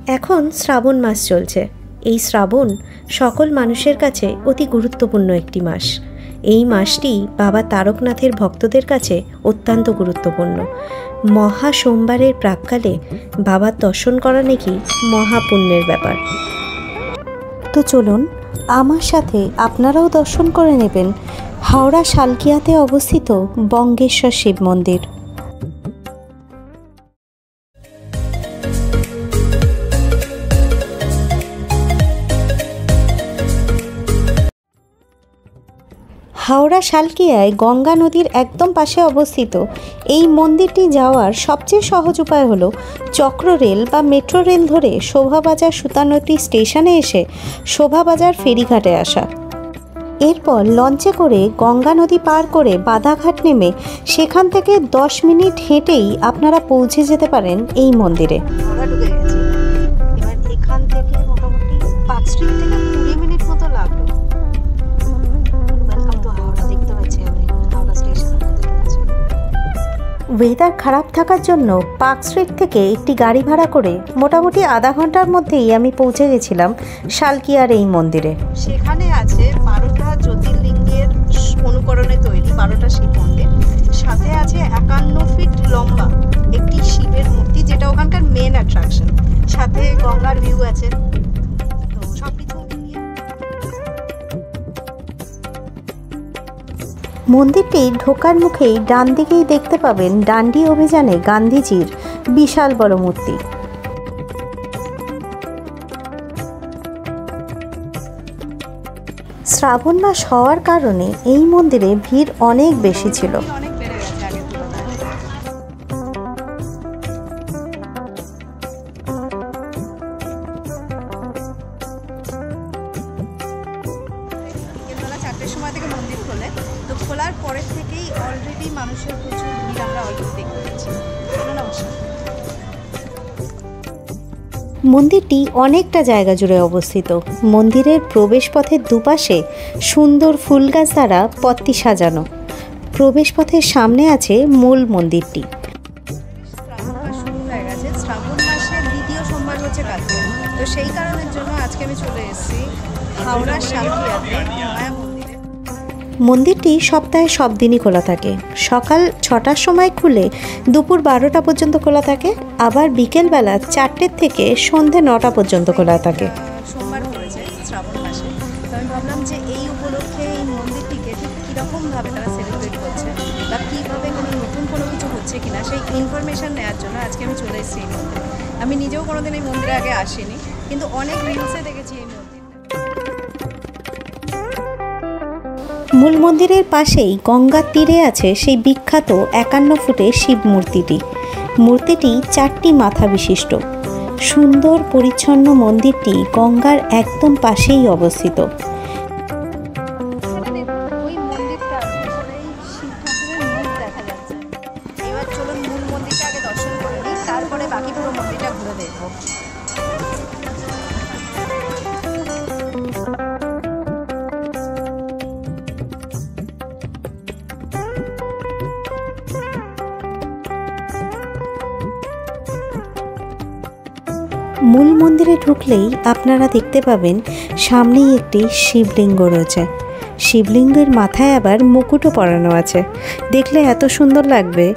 এখন শ্রাবণ মাস চলছে। এই শ্রাবণ সকল মানুষের কাছে অতি গুরুত্বপূর্ণ একটি মাস। এই মাসটি বাবা তারকনাথের ভক্তদের কাছে অত্যন্ত গুরুত্বপূর্ণ। মহা সোমবারের প্রাক্কালে বাবার দর্শন করা নাকি মহাপুণ্যের ব্যাপার। তো চলুন আমার সাথে আপনারাও দর্শন করে নেবেন হাওড়া শালকিয়াতে অবস্থিত বঙ্গেশ্বর শিব মন্দির। হাওড়া শালকিয়ায় গঙ্গা নদীর একদম পাশে অবস্থিত এই মন্দিরটি যাওয়ার সবচেয়ে সহজ উপায় হলো চক্র রেল বা মেট্রো রেল ধরে শোভাবাজার সুতানটি স্টেশনে এসে শোভাবাজার ফেরিঘাটে আসা। এরপর লঞ্চে করে গঙ্গা নদী পার করে বাধাঘাট নেমে সেখান থেকে 10 মিনিট হেঁটেই আপনারা পৌঁছে যেতে পারেন এই মন্দিরে। এখান থেকে মোটামুটি 5 স্ট্রিট থেকে 20 মিনিট মতো লাগলো। ওয়েদার খারাপ থাকার জন্য পার্ক স্ট্রিট থেকে একটি গাড়ি ভাড়া করে মোটামুটি আধা ঘন্টার মধ্যেই আমি পৌঁছে গেছিলাম শালকিয়ার এই মন্দিরে। সেখানে আছে 12টা জ্যোতির্লিঙ্গের অনুকরণে তৈরি 12টা শিব মন্দির, সাথে আছে 51 ফিট লম্বা একটি শিবের মূর্তি, যেটা ওখানকার মেন অ্যাট্রাকশন। সাথে গঙ্গার ভিউ আছে। তো সবকিছু মন্দিরটি ঢোকার মুখেই ডান দিকেই দেখতে পাবেন ডান্ডি অভিযানে গান্ধীজির বিশাল বড় মূর্তি। শ্রাবণ মাস হওয়ার কারণে এই মন্দিরে ভিড় অনেক বেশি ছিল। খোলার পরের থেকেই অলরেডি মানুষের প্রচুর ভিড় আমরা অলরেডি দেখতে পাচ্ছি। মন্দিরটি অনেকটা জায়গা জুড়ে অবস্থিত। মন্দিরের প্রবেশ পথের দুপাশে সুন্দর ফুল গাছ দ্বারা পথটি সাজানো। প্রবেশ পথের সামনে আছে মূল মন্দিরটি। শ্রাবণ মাস শুরু হয়ে গেছে, শ্রাবণ মাসের দ্বিতীয় সোমবার হচ্ছে কালকে। তো সেই কারণের জন্য আজকে আমি চলে এসেছি হাওড়া শালকিয়াতে। মন্দিরটি সপ্তাহে সব দিনই খোলা থাকে। সকাল 6টার সময় খুলে দুপুর 12টা পর্যন্ত খোলা থাকে, আবার বিকেলবেলা 4টে থেকে সন্ধে 9টা পর্যন্ত খোলা থাকে। সোমবার পড়েছে শ্রাবণ মাসে, তো আমি ভাবলাম যে এই উপলক্ষে এই মন্দিরটিকে ঠিক কীরকমভাবে তারা সেলিব্রেট করছে বা কীভাবে কোনো নতুন কোনো কিছু হচ্ছে কিনা সেই ইনফরমেশান নেওয়ার জন্য আজকে আমি চলে এসেছি এই মন্দিরে। আমি নিজেও কোনোদিন এই মন্দিরে আগে আসিনি, কিন্তু অনেক রিলসে দেখেছি এই মন্দির। মূল মন্দিরের পাশেই গঙ্গার তীরে আছে সেই বিখ্যাত 51 ফুটের শিব মূর্তিটি। মূর্তিটি 4টি মাথা বিশিষ্ট। সুন্দর পরিচ্ছন্ন মন্দিরটি গঙ্গার একদম পাশেই অবস্থিত। এবার চলুন মূল মন্দিরটা আগে দর্শন করে নিই, তারপরে বাকি পুরো মন্দিরটা ঘুরে দেখব। মূল মন্দিরে ঢুকলেই আপনারা দেখতে পাবেন সামনেই একটি শিবলিঙ্গ রয়েছে। শিবলিঙ্গের মাথায় আবার মুকুটও পরানো আছে। দেখলে এত সুন্দর লাগবে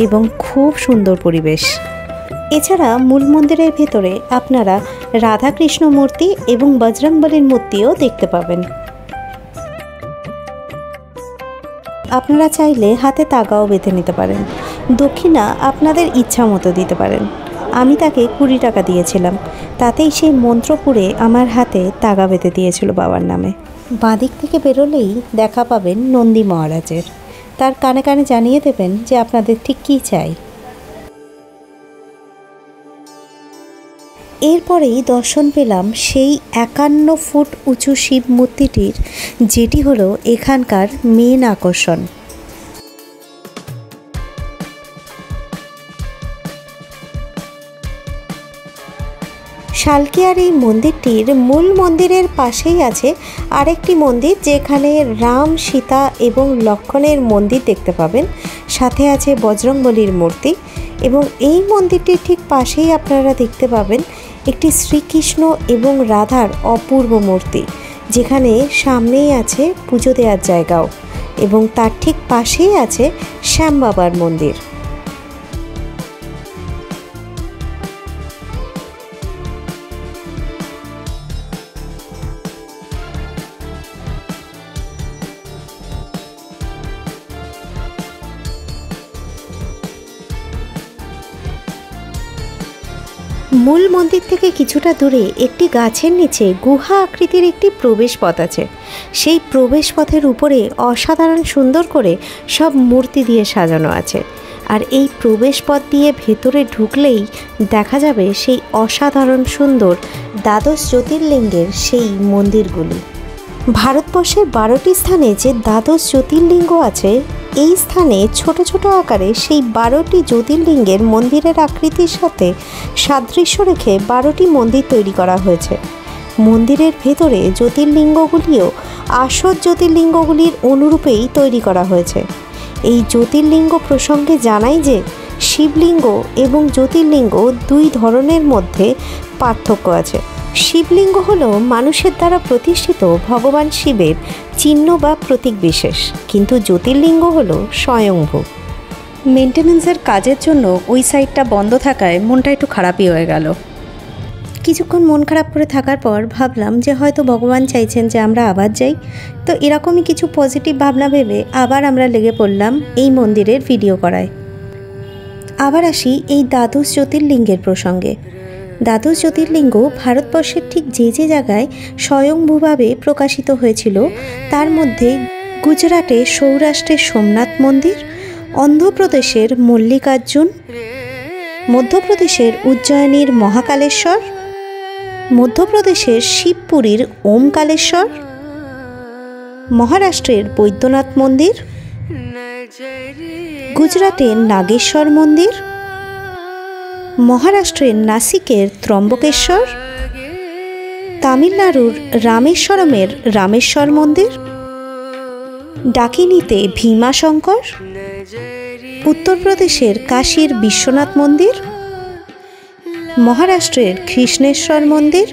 এবং খুব সুন্দর পরিবেশ। এছাড়া মূল মন্দিরের ভেতরে আপনারা রাধাকৃষ্ণ মূর্তি এবং বজরংবলীর মূর্তিও দেখতে পাবেন। আপনারা চাইলে হাতে তাগাও বেঁধে নিতে পারেন। দক্ষিণা আপনাদের ইচ্ছা মতো দিতে পারেন। আমি তাকে 20 টাকা দিয়েছিলাম, তাতেই সেই মন্ত্র পড়ে আমার হাতে তাগা বেঁধে দিয়েছিল বাবার নামে। বাঁদিক থেকে বেরোলেই দেখা পাবেন নন্দী মহারাজের। তার কানে কানে জানিয়ে দেবেন যে আপনাদের ঠিক কী চাই। এরপরেই দর্শন পেলাম সেই 51 ফুট উঁচু শিব মূর্তিটির, যেটি হলো এখানকার মেন আকর্ষণ। শালকিয়ার এই মন্দিরটির মূল মন্দিরের পাশেই আছে আরেকটি মন্দির, যেখানে রাম, সীতা এবং লক্ষ্মণের মন্দির দেখতে পাবেন। সাথে আছে বজরংবলীর মূর্তি এবং এই মন্দিরটির ঠিক পাশেই আপনারা দেখতে পাবেন একটি শ্রীকৃষ্ণ এবং রাধার অপূর্ব মূর্তি, যেখানে সামনেই আছে পুজো দেওয়ার জায়গাও, এবং তার ঠিক পাশেই আছে শ্যাম বাবার মন্দির। মূল মন্দির থেকে কিছুটা দূরে একটি গাছের নিচে গুহা আকৃতির একটি প্রবেশ পথ আছে। সেই প্রবেশ পথের উপরে অসাধারণ সুন্দর করে সব মূর্তি দিয়ে সাজানো আছে। আর এই প্রবেশ পথ দিয়ে ভেতরে ঢুকলেই দেখা যাবে সেই অসাধারণ সুন্দর দ্বাদশ জ্যোতির্লিঙ্গের সেই মন্দিরগুলি। ভারতবর্ষের 12টি স্থানে যে দ্বাদশ জ্যোতির্লিঙ্গ আছে, এই স্থানে ছোট ছোট আকারে সেই 12টি জ্যোতির্লিঙ্গের মন্দিরের আকৃতির সাথে সাদৃশ্য রেখে 12টি মন্দির তৈরি করা হয়েছে। মন্দিরের ভেতরে জ্যোতির্লিঙ্গগুলিও আসল জ্যোতির্লিঙ্গগুলির অনুরূপেই তৈরি করা হয়েছে। এই জ্যোতির্লিঙ্গ প্রসঙ্গে জানাই যে শিবলিঙ্গ এবং জ্যোতির্লিঙ্গ দুই ধরনের মধ্যে পার্থক্য আছে। শিবলিঙ্গ হলো মানুষের দ্বারা প্রতিষ্ঠিত ভগবান শিবের চিহ্ন বা প্রতীক বিশেষ, কিন্তু জ্যোতির্লিঙ্গ হলো স্বয়ংভূ। মেনটেন্যান্সের কাজের জন্য ওই সাইডটা বন্ধ থাকায় মনটা একটু খারাপই হয়ে গেল। কিছুক্ষণ মন খারাপ করে থাকার পর ভাবলাম যে হয়তো ভগবান চাইছেন যে আমরা আবার যাই, তো এরকমই কিছু পজিটিভ ভাবনা ভেবে আবার আমরা লেগে পড়লাম এই মন্দিরের ভিডিও করায়। আবার আসি এই দ্বাদশ জ্যোতির্লিঙ্গের প্রসঙ্গে। দ্বাদশ জ্যোতির্লিঙ্গ ভারতবর্ষের ঠিক যে যে জায়গায় স্বয়ংভূভাবে প্রকাশিত হয়েছিল, তার মধ্যে গুজরাটে সৌরাষ্ট্রের সোমনাথ মন্দির, অন্ধ্রপ্রদেশের মল্লিকার্জুন, মধ্যপ্রদেশের উজ্জয়িনীর মহাকালেশ্বর, মধ্যপ্রদেশের শিবপুরীর ওমকালেশ্বর, মহারাষ্ট্রের বৈদ্যনাথ মন্দির, গুজরাটের নাগেশ্বর মন্দির, মহারাষ্ট্রের নাসিকের ত্রম্বকেশ্বর, তামিলনাড়ুর রামেশ্বরমের রামেশ্বর মন্দির, ডাকিনীতে ভীমাশঙ্কর, উত্তরপ্রদেশের কাশীর বিশ্বনাথ মন্দির, মহারাষ্ট্রের কৃষ্ণেশ্বর মন্দির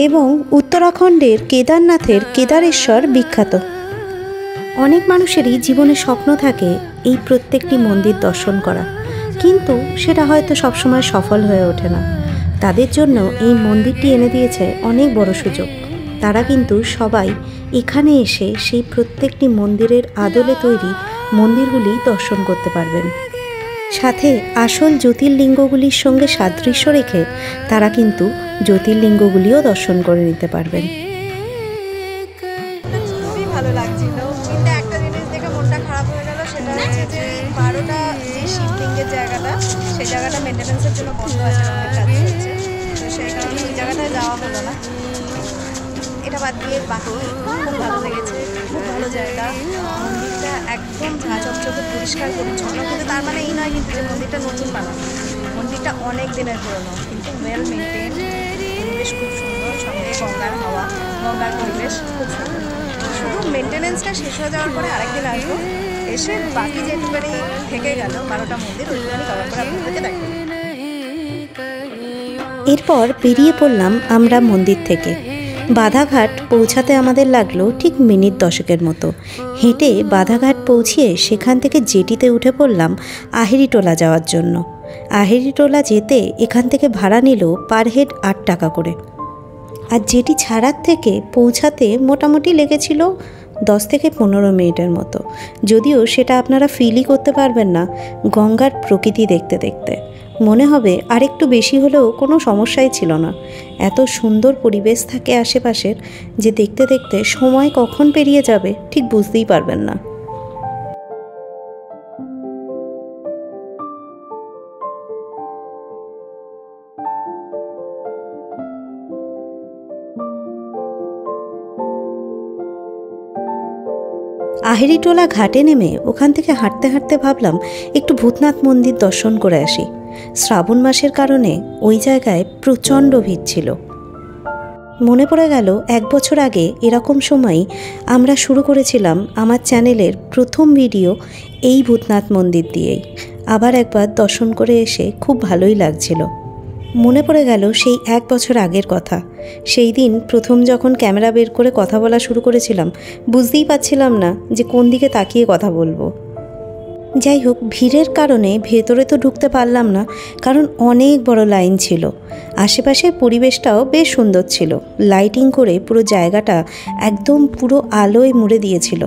এবং উত্তরাখণ্ডের কেদারনাথের কেদারেশ্বর বিখ্যাত। অনেক মানুষেরই জীবনে স্বপ্ন থাকে এই প্রত্যেকটি মন্দির দর্শন করা, কিন্তু সেটা হয়তো সবসময় সফল হয়ে ওঠে না। তাদের জন্য এই মন্দিরটি এনে দিয়েছে অনেক বড় সুযোগ। তারা কিন্তু সবাই এখানে এসে সেই প্রত্যেকটি মন্দিরের আদলে তৈরি মন্দিরগুলি দর্শন করতে পারবেন। সাথে আসল জ্যোতির্লিঙ্গগুলির সঙ্গে সাদৃশ্য রেখে তারা কিন্তু জ্যোতির্লিঙ্গগুলিও দর্শন করে নিতে পারবেন। খুবই ভালো লাগছিল, কিন্তু একটা জিনিস দেখে মনটা খারাপ হয়ে গেল। সেটা হচ্ছে যে 12টা যে শিবলিঙ্গের জায়গাটা, সেই জায়গাটা মেনটেন্যান্সের জন্য বন্ধ আছে, অনেক কাজ হচ্ছে, তো সেই কারণে ওই জায়গাটায় যাওয়া হলো না। এটা বাদ দিয়ে বাকি খুব ভালো লেগেছে, খুব ভালো জায়গা। মন্দিরটা একদম ঝাঁচকচকে পরিষ্কার পরিচ্ছন্ন, কিন্তু তার মানে এই নয় কিন্তু যে মন্দিরটা নতুন বানানো। মন্দিরটা অনেক দিনের পুরনো, কিন্তু ওয়েল মেনটেন, পরিবেশ খুব সুন্দর, সঙ্গে গঙ্গার হাওয়া, গঙ্গার পরিবেশ খুব সুন্দর। শুধু মেনটেন্যান্সটা শেষ হয়ে যাওয়ার পরে আরেকদিন আসবো, এসে বাকি যেটুকানি থেকে গেল 12টা মন্দির, ওইটুকানি কভার করে আপনাদেরকে দেখবো। এরপর বেরিয়ে পড়লাম আমরা মন্দির থেকে। বাধাঘাট পৌঁছাতে আমাদের লাগলো ঠিক মিনিট 10 মতো। হেঁটে বাধাঘাট পৌঁছিয়ে সেখান থেকে জেটিতে উঠে পড়লাম আহেরিটোলা যাওয়ার জন্য। আহেরিটোলা যেতে এখান থেকে ভাড়া নিল পার হেড 8 টাকা করে। আর জেটি ছাড়ার থেকে পৌঁছাতে মোটামুটি লেগেছিল 10 থেকে 15 মিনিটের মতো, যদিও সেটা আপনারা ফিলই করতে পারবেন না গঙ্গার প্রকৃতি দেখতে দেখতে। মনে হবে আর একটু বেশি হলেও কোনো সমস্যাই ছিল না। এত সুন্দর পরিবেশ থাকে আশেপাশের যে দেখতে দেখতে সময় কখন পেরিয়ে যাবে ঠিক বুঝতেই পারবেন না। আহেরিটোলা ঘাটে নেমে ওখান থেকে হাঁটতে হাঁটতে ভাবলাম একটু ভূতনাথ মন্দির দর্শন করে আসি। শ্রাবণ মাসের কারণে ওই জায়গায় প্রচণ্ড ভিড় ছিল। মনে পড়ে গেল 1 বছর আগে এরকম সময়ই আমরা শুরু করেছিলাম আমার চ্যানেলের প্রথম ভিডিও এই ভূতনাথ মন্দির দিয়েই। আবার একবার দর্শন করে এসে খুব ভালোই লাগছিল। মনে পড়ে গেল সেই 1 বছর আগের কথা। সেই দিন প্রথম যখন ক্যামেরা বের করে কথা বলা শুরু করেছিলাম, বুঝতেই পারছিলাম না যে কোন দিকে তাকিয়ে কথা বলবো। যাই হোক, ভিড়ের কারণে ভেতরে তো ঢুকতে পারলাম না, কারণ অনেক বড় লাইন ছিল। আশেপাশের পরিবেশটাও বেশ সুন্দর ছিল, লাইটিং করে পুরো জায়গাটা একদম পুরো আলোয় মুড়ে দিয়েছিল।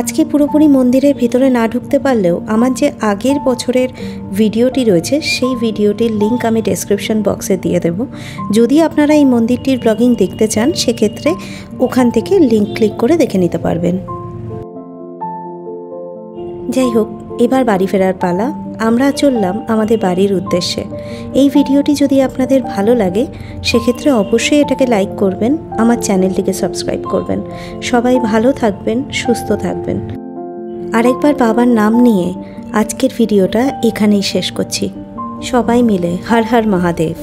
আজকে পুরোপুরি মন্দিরের ভেতরে না ঢুকতে পারলেও আমার যে আগের বছরের ভিডিওটি রয়েছে সেই ভিডিওটির লিঙ্ক আমি ডেসক্রিপশন বক্সে দিয়ে দেব। যদি আপনারা এই মন্দিরটির ব্লগিং দেখতে চান সেক্ষেত্রে ওখান থেকে লিঙ্ক ক্লিক করে দেখে নিতে পারবেন। যাই হোক, এবার বাড়ি ফেরার পালা। আমরা চললাম আমাদের বাড়ির উদ্দেশ্যে। এই ভিডিওটি যদি আপনাদের ভালো লাগে সেক্ষেত্রে অবশ্যই এটাকে লাইক করবেন, আমার চ্যানেলটিকে সাবস্ক্রাইব করবেন। সবাই ভালো থাকবেন, সুস্থ থাকবেন। আরেকবার বাবার নাম নিয়ে আজকের ভিডিওটা এখানেই শেষ করছি। সবাই মিলে হর হর মহাদেব।